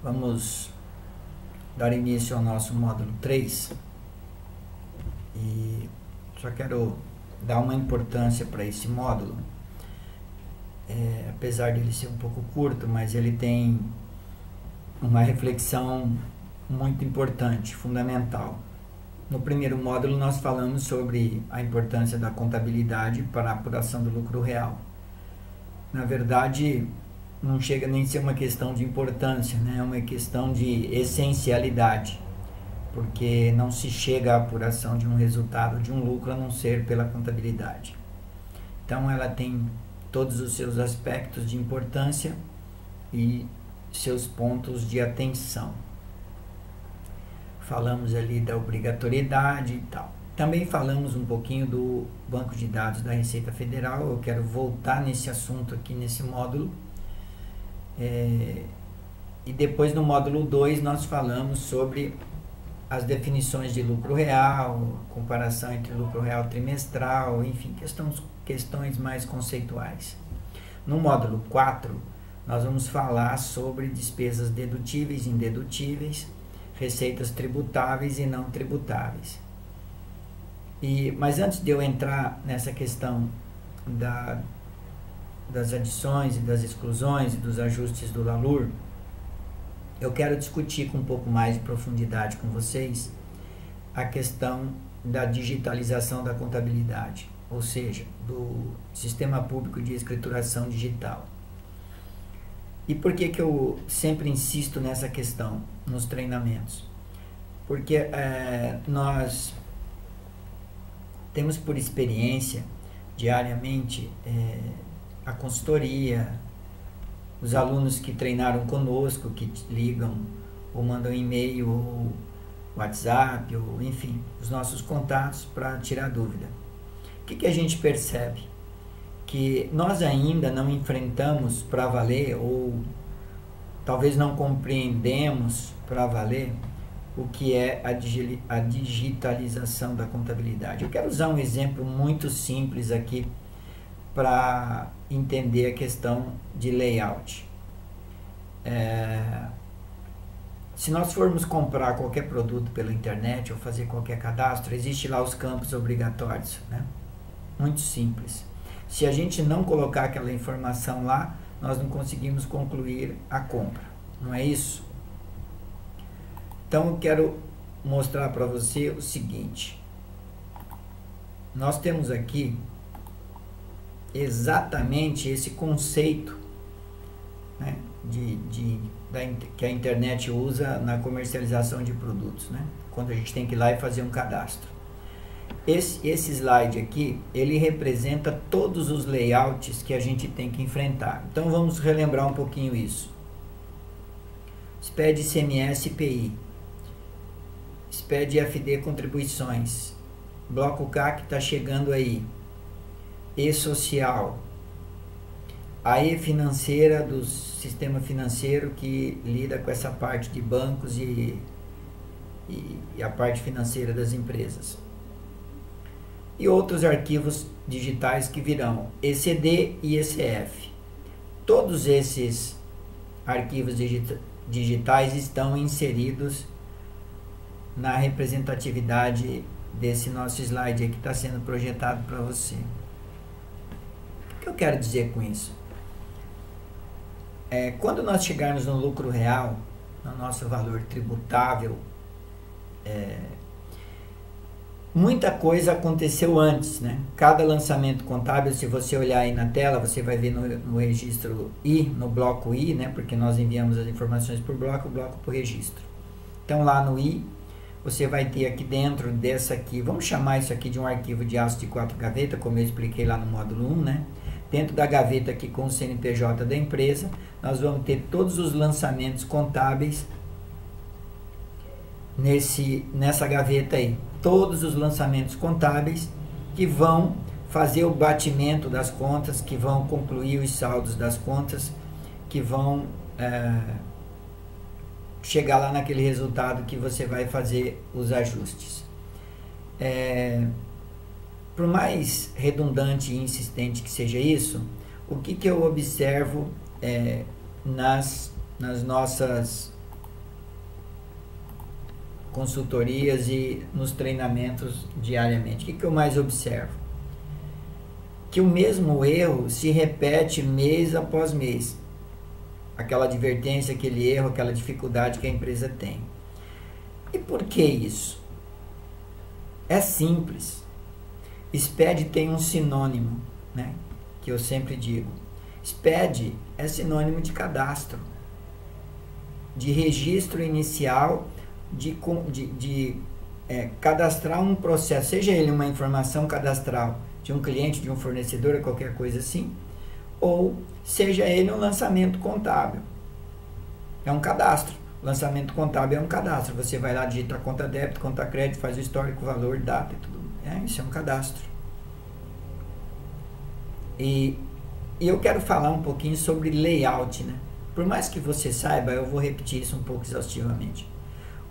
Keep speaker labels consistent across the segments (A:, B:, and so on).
A: Vamos dar início ao nosso módulo 3 e só quero dar uma importância para esse módulo, apesar de ele ser um pouco curto, mas ele tem uma reflexão muito importante, fundamental. No primeiro módulo nós falamos sobre a importância da contabilidade para a apuração do lucro real. Na verdade, não chega nem a ser uma questão de importância, né? É uma questão de essencialidade, porque não se chega à apuração de um resultado, de um lucro, a não ser pela contabilidade. Então ela tem todos os seus aspectos de importância e seus pontos de atenção. Falamos ali da obrigatoriedade e tal. Também falamos um pouquinho do banco de dados da Receita Federal. Eu quero voltar nesse assunto aqui nesse módulo. E depois no módulo 2 nós falamos sobre as definições de lucro real, comparação entre lucro real trimestral, enfim, questões mais conceituais. No módulo 4 nós vamos falar sobre despesas dedutíveis e indedutíveis, receitas tributáveis e não tributáveis. Mas antes de eu entrar nessa questão das adições e das exclusões e dos ajustes do LALUR, eu quero discutir com um pouco mais de profundidade com vocês a questão da digitalização da contabilidade, ou seja, do Sistema Público de Escrituração Digital. E por que eu sempre insisto nessa questão nos treinamentos? Porque nós temos por experiência diariamente a consultoria, os alunos que treinaram conosco, que ligam ou mandam e-mail ou WhatsApp, ou enfim, os nossos contatos para tirar dúvida. O que a gente percebe? Que nós ainda não enfrentamos para valer, ou talvez não compreendemos para valer, o que é a digitalização da contabilidade. Eu quero usar um exemplo muito simples aqui para entender a questão de layout. Se nós formos comprar qualquer produto pela internet ou fazer qualquer cadastro, existe lá os campos obrigatórios, né? Muito simples. Se a gente não colocar aquela informação lá, nós não conseguimos concluir a compra, não é isso? Então eu quero mostrar para você o seguinte: nós temos aqui exatamente esse conceito, né, que a internet usa na comercialização de produtos, né, quando a gente tem que ir lá e fazer um cadastro. Esse slide aqui, ele representa todos os layouts que a gente tem que enfrentar. Então vamos relembrar um pouquinho isso. SPED ICMS IPI, SPED FD contribuições, bloco K que está chegando aí, E-social, a E-financeira do sistema financeiro que lida com essa parte de bancos e a parte financeira das empresas. E outros arquivos digitais que virão, ECD e ECF. Todos esses arquivos digitais estão inseridos na representatividade desse nosso slide aqui que está sendo projetado para você. O que eu quero dizer com isso? Quando nós chegarmos no lucro real, no nosso valor tributável, muita coisa aconteceu antes, né? Cada lançamento contábil, se você olhar aí na tela, você vai ver no registro I, no bloco I, né? Porque nós enviamos as informações por bloco, o bloco por registro. Então lá no I, você vai ter aqui dentro dessa aqui, vamos chamar isso aqui de um arquivo de aço de 4 gavetas, como eu expliquei lá no módulo 1, né? Dentro da gaveta aqui com o CNPJ da empresa, nós vamos ter todos os lançamentos contábeis nessa gaveta aí. Todos os lançamentos contábeis que vão fazer o batimento das contas, que vão concluir os saldos das contas, que vão chegar lá naquele resultado que você vai fazer os ajustes. Por mais redundante e insistente que seja isso, o que eu observo nas nossas consultorias e nos treinamentos diariamente. O que eu mais observo? Que o mesmo erro se repete mês após mês. Aquela advertência, aquele erro, aquela dificuldade que a empresa tem. E por que isso? É simples. SPED tem um sinônimo, né, que eu sempre digo. SPED é sinônimo de cadastro, de registro inicial, de cadastrar um processo, seja ele uma informação cadastral de um cliente, de um fornecedor, qualquer coisa assim, ou seja ele um lançamento contábil. É um cadastro. Lançamento contábil é um cadastro. Você vai lá, digita conta débito, conta crédito, faz o histórico, valor, data e tudo. Isso é um cadastro. E eu quero falar um pouquinho sobre layout, né? Por mais que você saiba, eu vou repetir isso um pouco exaustivamente.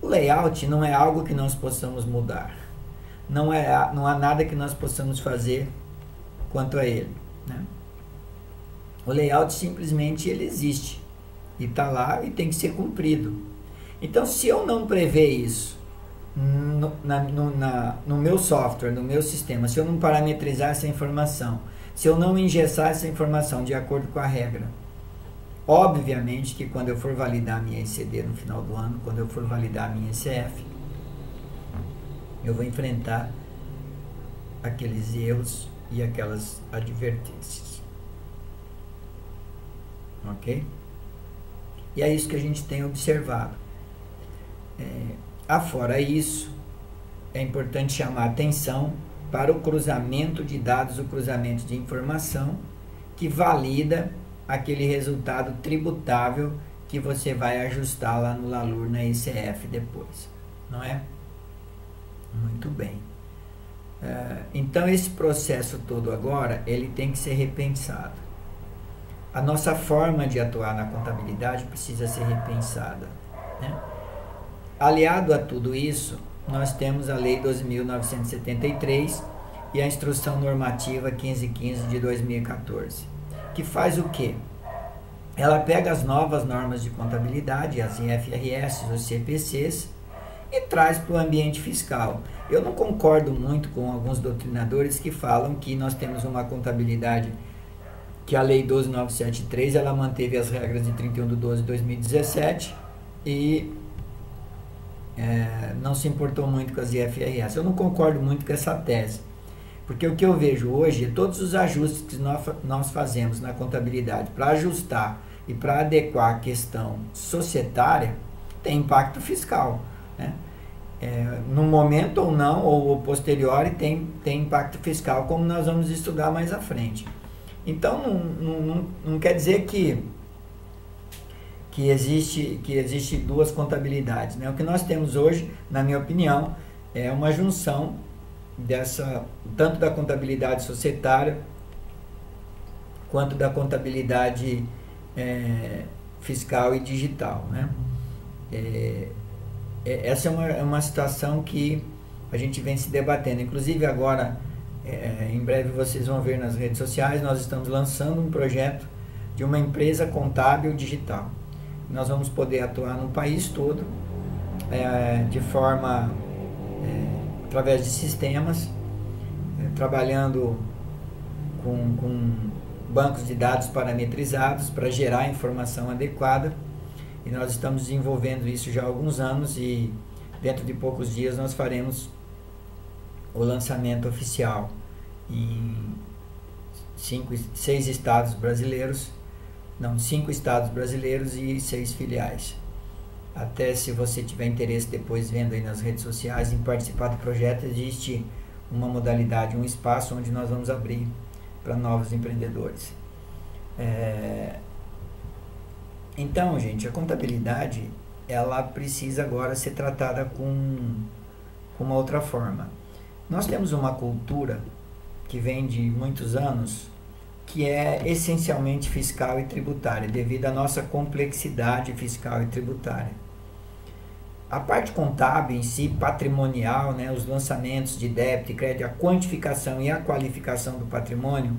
A: O layout não é algo que nós possamos mudar. Não há nada que nós possamos fazer quanto a ele, né? O layout simplesmente ele existe e está lá e tem que ser cumprido. Então, se eu não prever isso no meu software, no meu sistema, se eu não parametrizar essa informação, se eu não engessar essa informação de acordo com a regra, obviamente que quando eu for validar a minha ECD no final do ano, quando eu for validar a minha ECF, eu vou enfrentar aqueles erros e aquelas advertências. Ok? E é isso que a gente tem observado. Afora isso, é importante chamar atenção para o cruzamento de dados, o cruzamento de informação que valida aquele resultado tributável que você vai ajustar lá no LALUR, na ECF depois, não é? Muito bem. Então esse processo todo agora, ele tem que ser repensado. A nossa forma de atuar na contabilidade precisa ser repensada, né? Aliado a tudo isso, nós temos a Lei 12.973 e a Instrução Normativa 1515 de 2014, que faz o quê? Ela pega as novas normas de contabilidade, as IFRS, os CPCs, e traz para o ambiente fiscal. Eu não concordo muito com alguns doutrinadores que falam que nós temos uma contabilidade que a Lei 12.973, ela manteve as regras de 31/12/2017 e não se importou muito com as IFRS. Eu não concordo muito com essa tese, porque o que eu vejo hoje é todos os ajustes que nós fazemos na contabilidade para ajustar e para adequar a questão societária tem impacto fiscal, né? No momento ou não, ou posteriori, tem impacto fiscal, como nós vamos estudar mais à frente. Então, não quer dizer que existe duas contabilidades, né? O que nós temos hoje, na minha opinião, é uma junção tanto da contabilidade societária quanto da contabilidade fiscal e digital, né? Essa é uma situação que a gente vem se debatendo. Inclusive agora, em breve vocês vão ver nas redes sociais, nós estamos lançando um projeto de uma empresa contábil digital. Nós vamos poder atuar no país todo, de forma, através de sistemas, trabalhando com bancos de dados parametrizados para gerar a informação adequada. E nós estamos desenvolvendo isso já há alguns anos e dentro de poucos dias nós faremos o lançamento oficial em 5 estados brasileiros e 6 filiais. Até, se você tiver interesse depois vendo aí nas redes sociais em participar do projeto, existe uma modalidade, um espaço onde nós vamos abrir para novos empreendedores. Então, gente, a contabilidade ela precisa agora ser tratada com uma outra forma. Nós temos uma cultura que vem de muitos anos, que é essencialmente fiscal e tributária, devido à nossa complexidade fiscal e tributária. A parte contábil em si, patrimonial, né, os lançamentos de débito e crédito, a quantificação e a qualificação do patrimônio,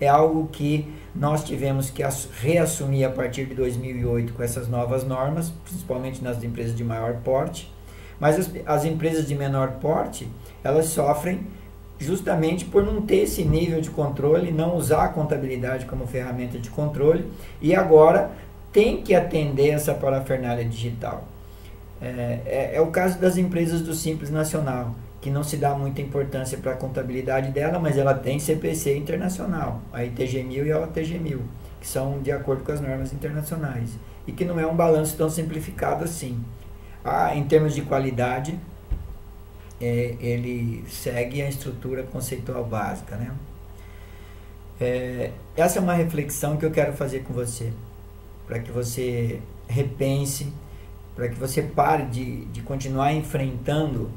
A: é algo que nós tivemos que reassumir a partir de 2008 com essas novas normas, principalmente nas empresas de maior porte, Mas as empresas de menor porte, elas sofrem justamente por não ter esse nível de controle, não usar a contabilidade como ferramenta de controle, e agora tem que atender essa parafernália digital. É o caso das empresas do Simples Nacional, que não se dá muita importância para a contabilidade dela, mas ela tem CPC internacional, a ITG1000 e a OTG1000, que são de acordo com as normas internacionais, e que não é um balanço tão simplificado assim. Em termos de qualidade, ele segue a estrutura conceitual básica, né? Essa é uma reflexão que eu quero fazer com você, para que você repense, para que você pare de continuar enfrentando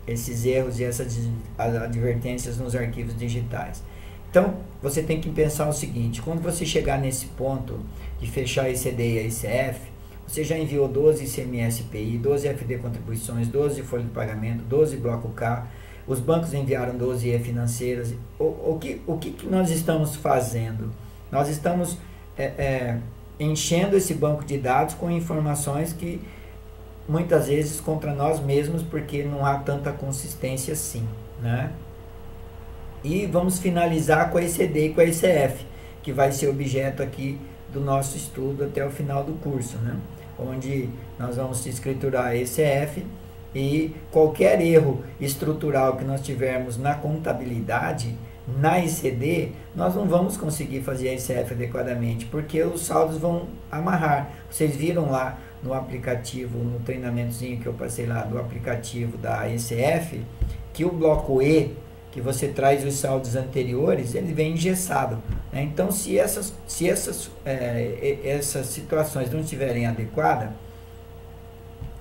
A: esses erros e essas advertências nos arquivos digitais. Então, você tem que pensar o seguinte: quando você chegar nesse ponto de fechar a ECD e a ICF, você já enviou 12 ICMS-PI, 12 FD contribuições, 12 folha de pagamento, 12 bloco K, os bancos enviaram 12 e-financeiras. O que nós estamos fazendo? Nós estamos enchendo esse banco de dados com informações que muitas vezes contra nós mesmos, porque não há tanta consistência assim, né? E vamos finalizar com a ECD e com a ICF, que vai ser objeto aqui do nosso estudo até o final do curso, né? Onde nós vamos escriturar a ECF, e qualquer erro estrutural que nós tivermos na contabilidade, na ICD, nós não vamos conseguir fazer a ICF adequadamente, porque os saldos vão amarrar. Vocês viram lá no aplicativo, no treinamentozinho que eu passei lá do aplicativo da ECF, que o bloco E, que você traz os saldos anteriores, ele vem engessado, né? Então, se essas situações não estiverem adequadas,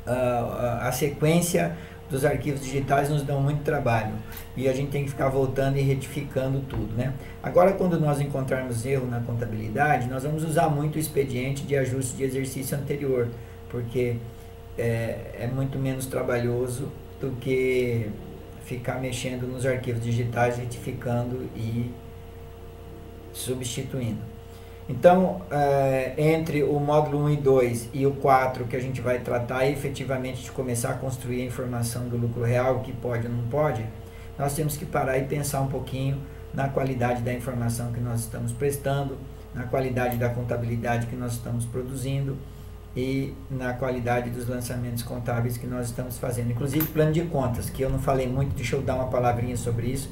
A: a sequência dos arquivos digitais nos dão muito trabalho, e a gente tem que ficar voltando e retificando tudo, né? Agora, quando nós encontrarmos erro na contabilidade, nós vamos usar muito o expediente de ajuste de exercício anterior, porque é muito menos trabalhoso do que ficar mexendo nos arquivos digitais, retificando e substituindo. Então, entre o módulo 1 e 2 e o 4, que a gente vai tratar efetivamente de começar a construir a informação do lucro real, o que pode ou não pode, nós temos que parar e pensar um pouquinho na qualidade da informação que nós estamos prestando, na qualidade da contabilidade que nós estamos produzindo e na qualidade dos lançamentos contábeis que nós estamos fazendo. Inclusive, plano de contas, que eu não falei muito, deixa eu dar uma palavrinha sobre isso.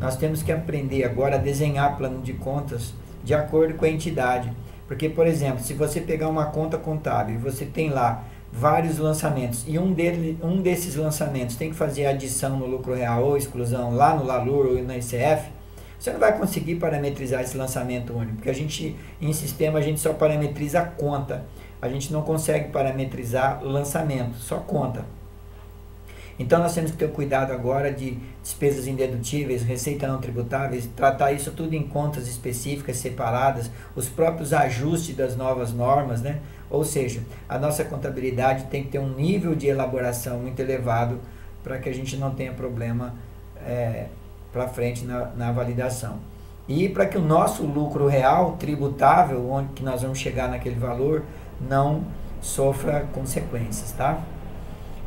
A: Nós temos que aprender agora a desenhar plano de contas de acordo com a entidade, porque, por exemplo, se você pegar uma conta contábil e você tem lá vários lançamentos e um desses lançamentos tem que fazer adição no lucro real ou exclusão lá no LALUR ou na ICF, você não vai conseguir parametrizar esse lançamento único, porque a gente, em sistema, a gente só parametriza a conta, a gente não consegue parametrizar lançamento, só conta. Então, nós temos que ter cuidado agora de despesas indedutíveis, receita não tributáveis, tratar isso tudo em contas específicas, separadas, os próprios ajustes das novas normas, né? Ou seja, a nossa contabilidade tem que ter um nível de elaboração muito elevado para que a gente não tenha problema para frente na validação. E para que o nosso lucro real tributável, onde que nós vamos chegar naquele valor, não sofra consequências, tá?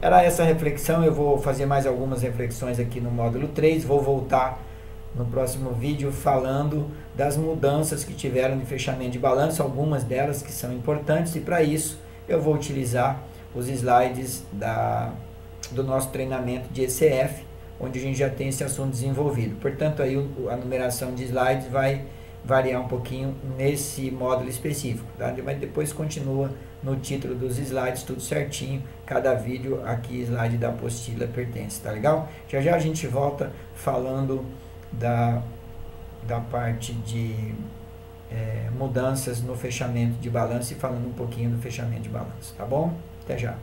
A: Era essa reflexão. Eu vou fazer mais algumas reflexões aqui no módulo 3, vou voltar no próximo vídeo falando das mudanças que tiveram de fechamento de balanço, algumas delas que são importantes, e para isso eu vou utilizar os slides do nosso treinamento de ECF, onde a gente já tem esse assunto desenvolvido. Portanto, aí a numeração de slides vai variar um pouquinho nesse módulo específico, tá? Mas depois continua no título dos slides, tudo certinho, cada vídeo aqui, slide da apostila pertence, tá legal? Já já a gente volta falando da parte de mudanças no fechamento de balanço e falando um pouquinho do fechamento de balanço, tá bom? Até já!